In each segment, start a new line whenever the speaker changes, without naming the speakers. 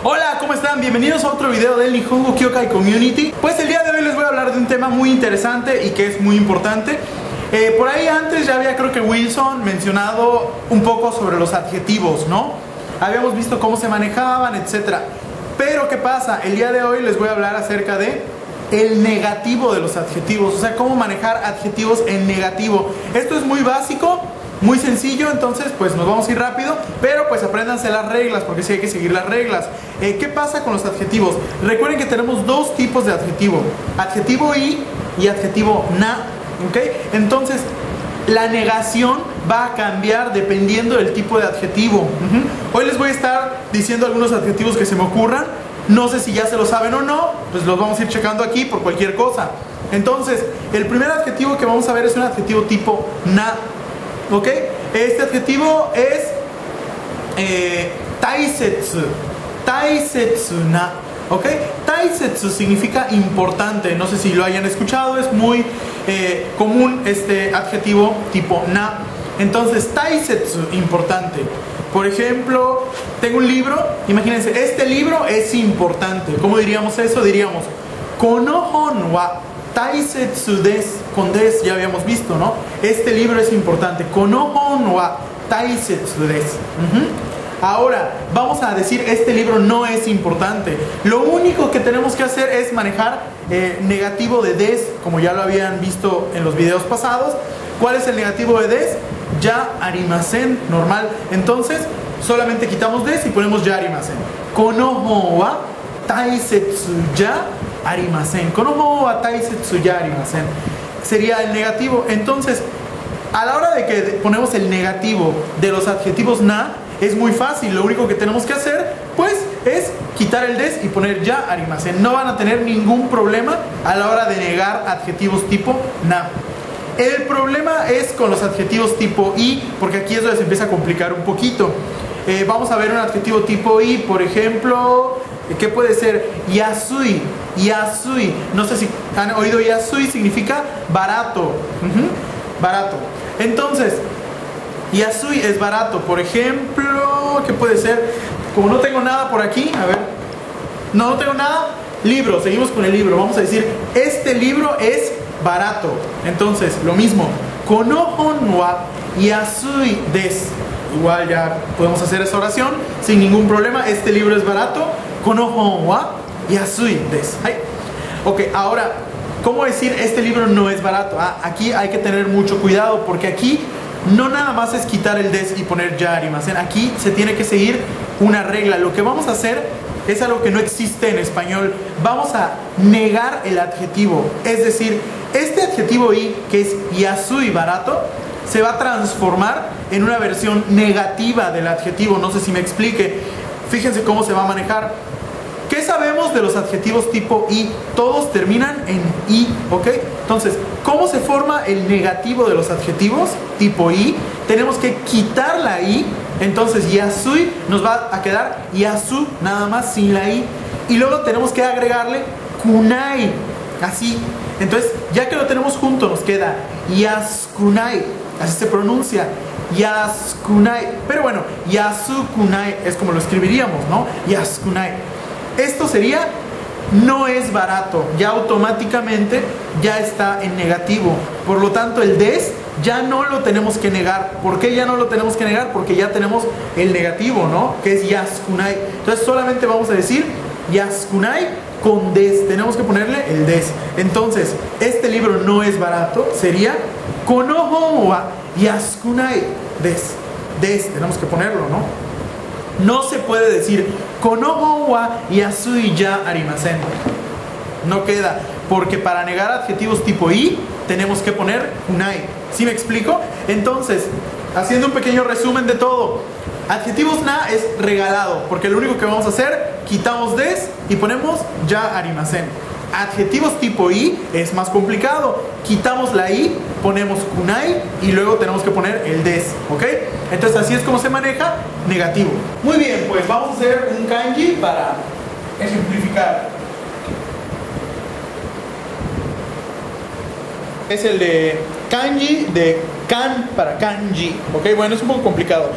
Hola, ¿cómo están? Bienvenidos a otro video del Nihongo Kyokai Community. Pues el día de hoy les voy a hablar de un tema muy interesante y que es muy importante. Por ahí antes ya había, creo que Wilson, mencionado un poco sobre los adjetivos, ¿no? Habíamos visto cómo se manejaban, etc. Pero ¿qué pasa? El día de hoy les voy a hablar acerca de el negativo de los adjetivos, o sea, cómo manejar adjetivos en negativo. Esto es muy básico, muy sencillo, entonces pues nos vamos a ir rápido, pero pues apréndanse las reglas, porque sí hay que seguir las reglas. ¿Qué pasa con los adjetivos? Recuerden que tenemos dos tipos de adjetivo: adjetivo y adjetivo na, ¿ok? Entonces la negación va a cambiar dependiendo del tipo de adjetivo. Hoy les voy a estar diciendo algunos adjetivos que se me ocurran. No sé si ya se lo saben o no, pues los vamos a ir checando aquí por cualquier cosa. Entonces, el primer adjetivo que vamos a ver es un adjetivo tipo na, ¿ok? Este adjetivo es taisetsu, taisetsu na, ¿ok? Taisetsu significa importante, no sé si lo hayan escuchado, es muy común este adjetivo tipo na. Entonces, taisetsu, importante. Por ejemplo, tengo un libro, imagínense, este libro es importante. ¿Cómo diríamos eso? Diríamos, kono hon wa taisetsu desu. Con des ya habíamos visto, ¿no? Este libro es importante. Kono hon wa taisetsu desu. Ahora, vamos a decir, este libro no es importante. Lo único que tenemos que hacer es manejar negativo de des, como ya lo habían visto en los videos pasados. ¿Cuál es el negativo de des? Ya arimasen, normal. Entonces, solamente quitamos des y ponemos ya arimasen. Kono hon wa taisetsu ya arimasen. Kono hon wa taisetsu ya arimasen. Sería el negativo. Entonces, a la hora de que ponemos el negativo de los adjetivos na, es muy fácil. Lo único que tenemos que hacer, pues, es quitar el des y poner ya arimasen. No van a tener ningún problema a la hora de negar adjetivos tipo na. El problema es con los adjetivos tipo i, porque aquí es donde se empieza a complicar un poquito. Vamos a ver un adjetivo tipo i, por ejemplo, ¿qué puede ser? Yasui, yasui. No sé si han oído yasui, significa barato. Barato. Entonces, yasui es barato. Por ejemplo, ¿qué puede ser? Como no tengo nada por aquí, a ver. No tengo nada. Libro, seguimos con el libro. Vamos a decir, este libro es barato. Entonces, lo mismo. Kono hon wa yasui desu. Igual ya podemos hacer esa oración sin ningún problema. Este libro es barato. Kono hon wa yasui desu. Ok, ahora, ¿cómo decir este libro no es barato? Aquí hay que tener mucho cuidado, porque aquí no nada más es quitar el des y poner ya arimasen. Aquí se tiene que seguir una regla. Lo que vamos a hacer es algo que no existe en español. Vamos a negar el adjetivo. Es decir, este adjetivo i, que es yasui, barato, se va a transformar en una versión negativa del adjetivo. No sé si me explique. Fíjense cómo se va a manejar. ¿Qué sabemos de los adjetivos tipo i? Todos terminan en i, ¿ok? Entonces, ¿cómo se forma el negativo de los adjetivos tipo i? Tenemos que quitar la i. Entonces, yasui nos va a quedar yasu, nada más, sin la i. Y luego tenemos que agregarle kunai, así. Entonces, ya que lo tenemos junto, nos queda yaskunai, así se pronuncia, yaskunai. Pero bueno, yasukunai es como lo escribiríamos, ¿no? Yaskunai. Esto sería no es barato, ya automáticamente ya está en negativo. Por lo tanto, el des ya no lo tenemos que negar. ¿Por qué ya no lo tenemos que negar? Porque ya tenemos el negativo, ¿no? Que es yaskunai. Entonces solamente vamos a decir yaskunai con des. Tenemos que ponerle el des. Entonces, este libro no es barato. Sería kono hon wa yaskunai des. Des, tenemos que ponerlo, ¿no? No se puede decir kono hon wa yasui ya arimasen. No queda, porque para negar adjetivos tipo i tenemos que poner kunai. ¿Sí me explico? Entonces, haciendo un pequeño resumen de todo. Adjetivos na es regalado, porque lo único que vamos a hacer, quitamos des y ponemos ya arimasen. Adjetivos tipo i es más complicado. Quitamos la i, ponemos kunai y luego tenemos que poner el des, ¿ok? Entonces así es como se maneja negativo. Muy bien, pues vamos a hacer un kanji para ejemplificar. Es el de kanji, de kan para kanji, ¿ok? Bueno, es un poco complicado.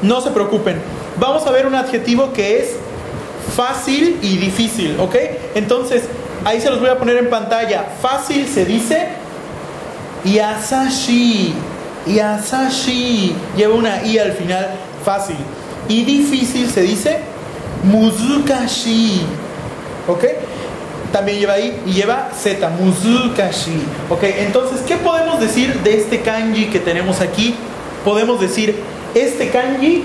No se preocupen. Vamos a ver un adjetivo que es fácil y difícil, ¿ok? Entonces, ahí se los voy a poner en pantalla. Fácil se dice yasashi. Yasashi. Lleva una i al final, fácil. Y difícil se dice muzukashi, ¿ok? También lleva i y lleva z, muzukashi, ¿ok? Entonces, ¿qué podemos decir de este kanji que tenemos aquí? Podemos decir, este kanji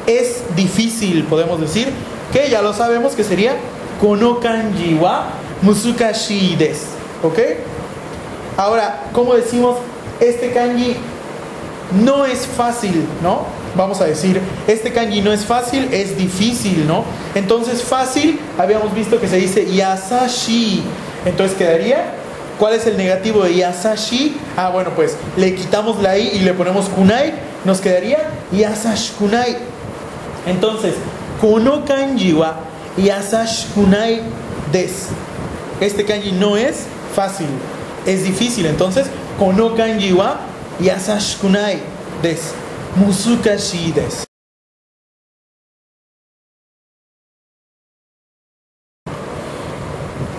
es difícil, podemos decir, que ya lo sabemos que sería kono kanji wa muzukashi desu, ¿ok? Ahora, ¿cómo decimos este kanji no es fácil, ¿no? Vamos a decir, este kanji no es fácil, es difícil, ¿no? Entonces, fácil, habíamos visto que se dice yasashi. Entonces quedaría, ¿cuál es el negativo de yasashi? Ah, bueno, pues le quitamos la i y le ponemos kunai, nos quedaría yasashikunai. Entonces, kono kanji wa yasashikunai desu. Este kanji no es fácil, es difícil. Entonces, kono kanji wa yasashikunai desu. Muzukashi desu.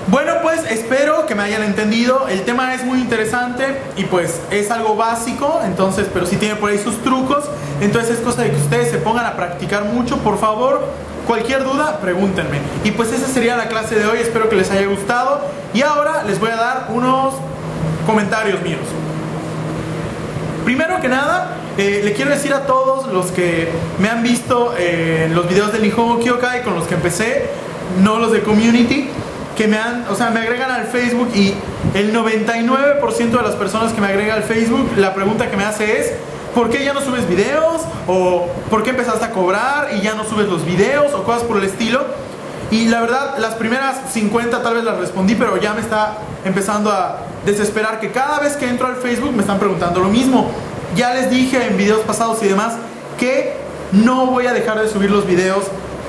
Bueno, pues espero que me hayan entendido. El tema es muy interesante y pues es algo básico, entonces, pero sí tiene por ahí sus trucos. Entonces es cosa de que ustedes se pongan a practicar mucho, por favor. Cualquier duda, pregúntenme. Y pues esa sería la clase de hoy, espero que les haya gustado. Y ahora les voy a dar unos comentarios míos. Primero que nada, le quiero decir a todos los que me han visto en los videos de Nihongo Kyokai con los que empecé, no los de Community, que me agregan al Facebook, y el 99% de las personas que me agregan al Facebook, la pregunta que me hace es: ¿por qué ya no subes videos? O ¿por qué empezaste a cobrar y ya no subes los videos? O cosas por el estilo. Y la verdad, las primeras 50 tal vez las respondí, pero ya me está empezando a desesperar que cada vez que entro al Facebook me están preguntando lo mismo. Ya les dije en videos pasados y demás que no voy a dejar de subir los videos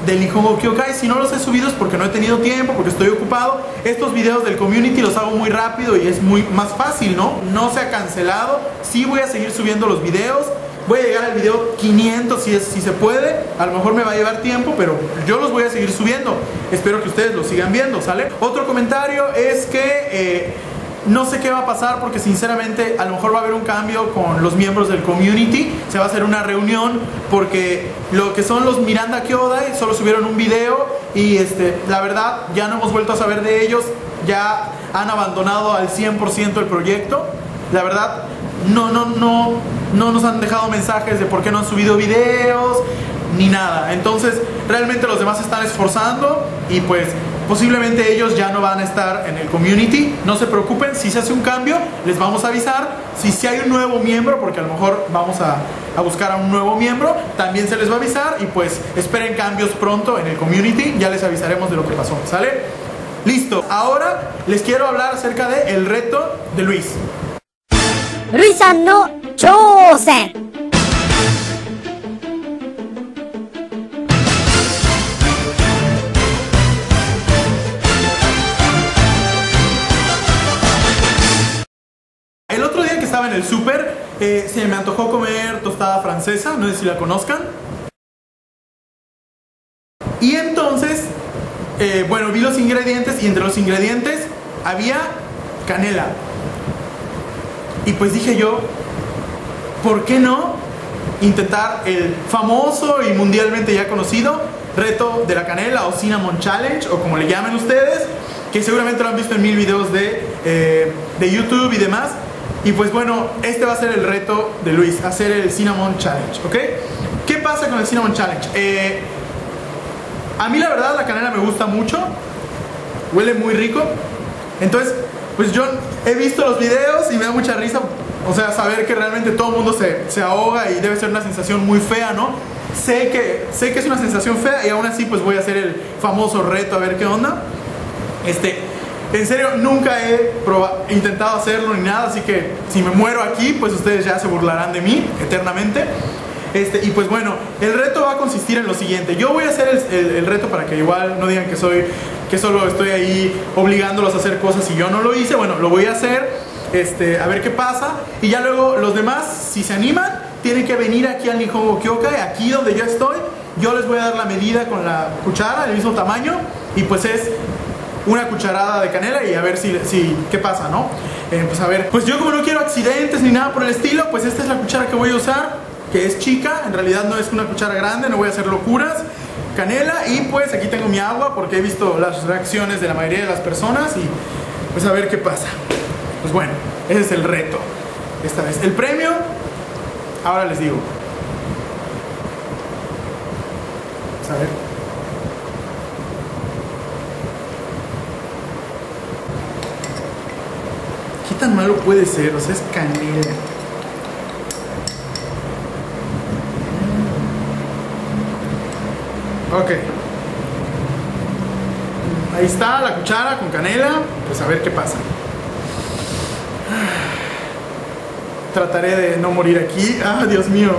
del Nihongo Kyokai. Si no los he subido es porque no he tenido tiempo, porque estoy ocupado. Estos videos del community los hago muy rápido y es muy más fácil, ¿no? No se ha cancelado. Sí voy a seguir subiendo los videos. Voy a llegar al video 500 si se puede. A lo mejor me va a llevar tiempo, pero yo los voy a seguir subiendo. Espero que ustedes los sigan viendo, ¿sale? Otro comentario es que no sé qué va a pasar, porque sinceramente a lo mejor va a haber un cambio con los miembros del community. Se va a hacer una reunión porque lo que son los Miranda Kyodai solo subieron un video y la verdad ya no hemos vuelto a saber de ellos. Ya han abandonado al 100% el proyecto. La verdad no nos han dejado mensajes de por qué no han subido videos ni nada. Entonces realmente los demás se están esforzando y pues posiblemente ellos ya no van a estar en el community. No se preocupen, si se hace un cambio les vamos a avisar. Si hay un nuevo miembro, porque a lo mejor vamos a buscar a un nuevo miembro, también se les va a avisar. Y pues esperen cambios pronto en el community, ya les avisaremos de lo que pasó, ¿sale? Listo, ahora les quiero hablar acerca de el reto de Luis.
Luis-san no chousen.
El otro día que estaba en el súper, se me antojó comer tostada francesa, no sé si la conozcan. Y entonces, bueno, vi los ingredientes y entre los ingredientes había canela. Y pues dije yo, ¿por qué no intentar el famoso y mundialmente ya conocido reto de la canela o Cinnamon Challenge, o como le llamen ustedes, que seguramente lo han visto en 1000 videos de YouTube y demás? Y pues bueno, este va a ser el reto de Luis, hacer el Cinnamon Challenge, ¿ok? ¿Qué pasa con el Cinnamon Challenge? A mí la verdad la canela me gusta mucho, huele muy rico. Entonces, pues yo he visto los videos y me da mucha risa O sea, saber que realmente todo el mundo se ahoga y debe ser una sensación muy fea, ¿no? Sé que es una sensación fea y aún así pues voy a hacer el famoso reto a ver qué onda. En serio, nunca he intentado hacerlo ni nada, así que si me muero aquí, pues ustedes ya se burlarán de mí eternamente. Y pues bueno, el reto va a consistir en lo siguiente. Yo voy a hacer el reto para que igual no digan que solo estoy ahí obligándolos a hacer cosas y yo no lo hice. Bueno, lo voy a hacer, a ver qué pasa. Y ya luego los demás, si se animan, tienen que venir aquí al Nihongo Kyokai, aquí donde yo estoy. Yo les voy a dar la medida con la cuchara, el mismo tamaño. Y pues es una cucharada de canela y a ver qué pasa, ¿no? Pues a ver, pues yo como no quiero accidentes ni nada por el estilo, pues esta es la cuchara que voy a usar, que es chica, en realidad no es una cuchara grande, no voy a hacer locuras. Canela y pues aquí tengo mi agua porque he visto las reacciones de la mayoría de las personas y pues a ver qué pasa. Pues bueno, ese es el reto esta vez. El premio, ahora les digo. Pues a ver. ¿Qué tan malo puede ser? O sea, es canela. Ok. Ahí está la cuchara con canela. Pues a ver qué pasa. Trataré de no morir aquí. Ah, Dios mío.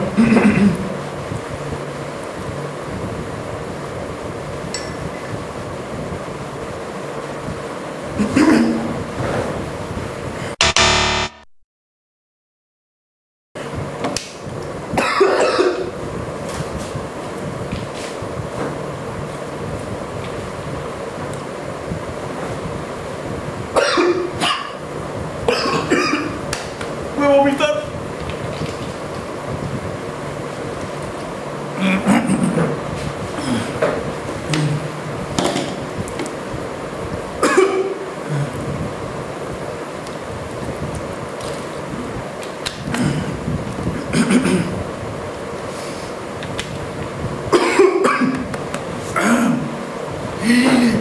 Voy a vomitar.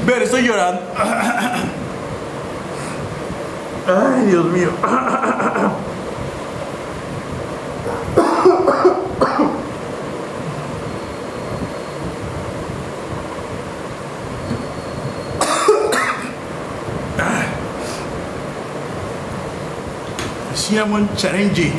Ver, estoy llorando. Ay, Dios mío. Cinnamon Challenge.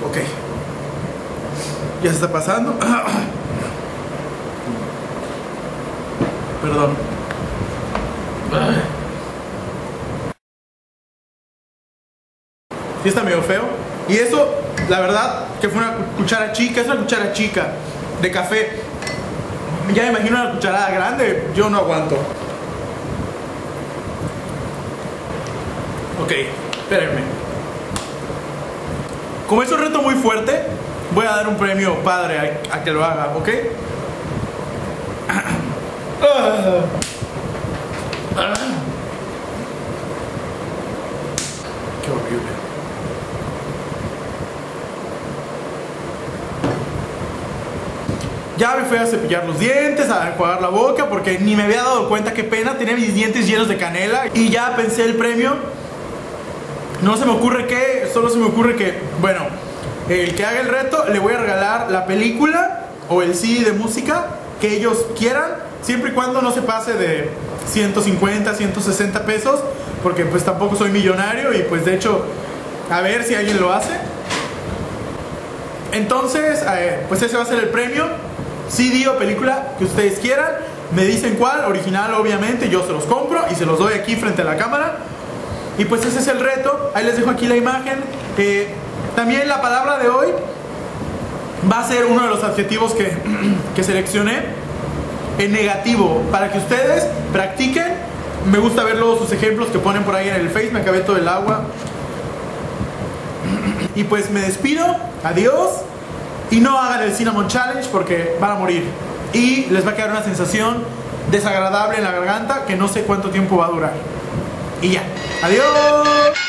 Ok. Ya se está pasando. Perdón. Sí está medio feo. Y eso, la verdad, que fue una cuchara chica. Es una cuchara chica de café. Ya me imagino una cucharada grande. Yo no aguanto. Ok, espérenme. Como es un reto muy fuerte, voy a dar un premio padre a que lo haga, ¿ok? Qué horrible. Ya me fui a cepillar los dientes, a enjuagar la boca, porque ni me había dado cuenta, qué pena, tenía mis dientes llenos de canela. Y ya pensé el premio. No se me ocurre qué, solo se me ocurre que, bueno, el que haga el reto le voy a regalar la película o el CD de música que ellos quieran, siempre y cuando no se pase de 150, 160 pesos, porque pues tampoco soy millonario y pues de hecho, a ver si alguien lo hace. Entonces, pues ese va a ser el premio, CD o película que ustedes quieran, me dicen cuál, original obviamente, yo se los compro y se los doy aquí frente a la cámara. Y pues ese es el reto, ahí les dejo aquí la imagen. También la palabra de hoy va a ser uno de los adjetivos que seleccioné en negativo, para que ustedes practiquen. Me gusta ver luego sus ejemplos que ponen por ahí en el Face, me acabé todo el agua. Y pues me despido, adiós. Y no hagan el Cinnamon Challenge porque van a morir. Y les va a quedar una sensación desagradable en la garganta que no sé cuánto tiempo va a durar. Y ya, adiós.